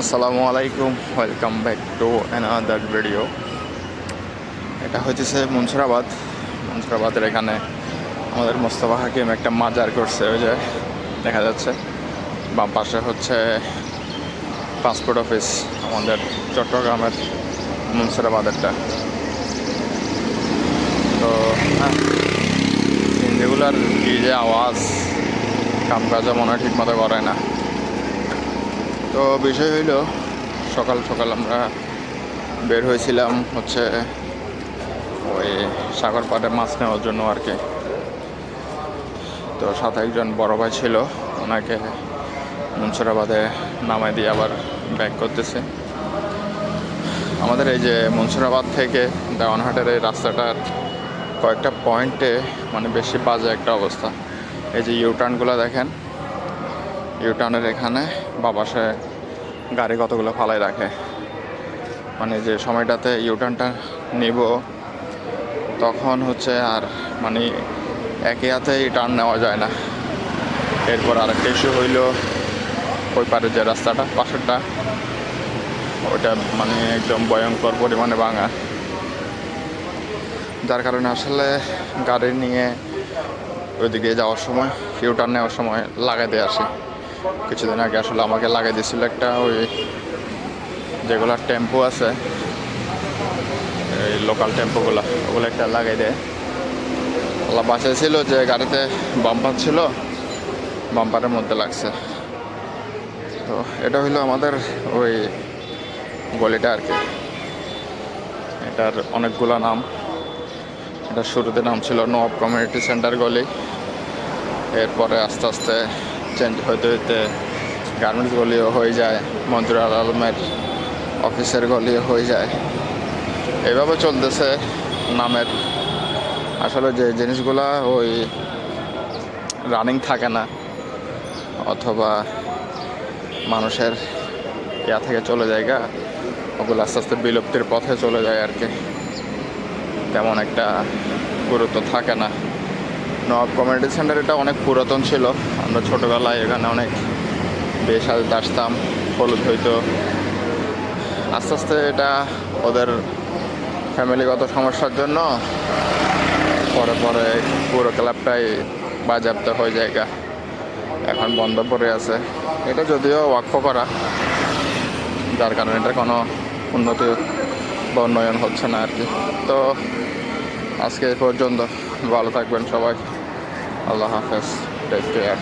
আসসালামু আলাইকুম, welcome back to another video. এটা হইতেছে মুন্সিরাবাদের এখানে আমাদের মোস্তফা হাকিম একটা মাজার করছে, ওই যে দেখা যাচ্ছে। বাম পাশে হচ্ছে পাসপোর্ট অফিস আমাদের চট্টগ্রামের মুন্সিরাবাদেরটা। তো হ্যাঁ, যেগুলার কি যে আওয়াজ, কামকাজও মনে হয় ঠিক মতো করে না। তো বিষয় হইল, সকাল সকাল আমরা বের হয়েছিলাম হচ্ছে ওই সাগর পাড়ে মাছ নেওয়ার জন্য আর কি। তো সাথে একজন বড় ভাই ছিল, ওনাকে মুন্সিরাবাদে নামাই দিয়ে আবার ব্যাক করতেছে। আমাদের এই যে মুন্সিরাবাদ থেকে দেওয়ানহাটের এই রাস্তাটার কয়েকটা পয়েন্টে মানে বেশি বাজে একটা অবস্থা। এই যে ইউটার্নগুলো দেখেন, ইউটার্নের এখানে বাবাসে গাড়ি কতগুলো ফালাই রাখে। মানে যে সময়টাতে ইউটার্নটা নিব তখন হচ্ছে আর মানে একই হাতেই টার্ন নেওয়া যায় না। এরপর আরেকটা ইস্যু হইল, ওই পারে যে রাস্তাটা পাশেরটা, ওইটা মানে একদম ভয়ঙ্কর পরিমাণে ভাঙা, যার কারণে আসলে গাড়ি নিয়ে ওইদিকে যাওয়ার সময় ইউটার্ন নেওয়ার সময় লাগাই দিয়ে আসি। কিছুদিন আগে আসলে আমাকে লাগাই দিয়েছিল একটা, ওই যেগুলো টেম্পো আছে, এই লোকাল টেম্পোগুলো, ওগুলো একটা লাগাই দেয়। ওগুলো বাসায় ছিল যে গাড়িতে বাম্পার ছিল, বাম্পারের মধ্যে লাগছে। তো এটা হইলো আমাদের ওই গলিটা আর কি। এটার অনেকগুলো নাম। এটার শুরুতে নাম ছিল নব কমিউনিটি সেন্টার গলি, এরপরে আস্তে আস্তে চেঞ্জ হইতে হইতে গার্মেন্টস গলিও হয়ে যায়, মঞ্জুর আলমের অফিসের গলিও হয়ে যায়। এইভাবে চলতেছে নামের। আসলে যে জিনিসগুলা ওই রানিং থাকে না, অথবা মানুষের ইয়া থেকে চলে যায়, ওগুলো আস্তে আস্তে বিলুপ্তির পথে চলে যায় আর কি। তেমন একটা গুরুত্ব থাকে না। নবাব কমিউনিটি সেন্টার এটা অনেক পুরাতন ছিল। আমরা ছোটোবেলায় এখানে অনেক বেশ আসতাম, হলুদ হইতো। আস্তে আস্তে এটা ওদের ফ্যামিলিগত সমস্যার জন্য পরে পরে পুরো ক্লাবটাই বাজেয়াপ্ত হয়ে যায়, এখন বন্ধ পড়ে আছে। এটা যদিও ওয়াকফ করা, যার কারণে এটা কোনো উন্নতি বা উন্নয়ন হচ্ছে না আর কি। তো আজকে এই পর্যন্ত, ভালো থাকবেন সবাই, আল্লাহ হাফেজ, টেক কেয়ার।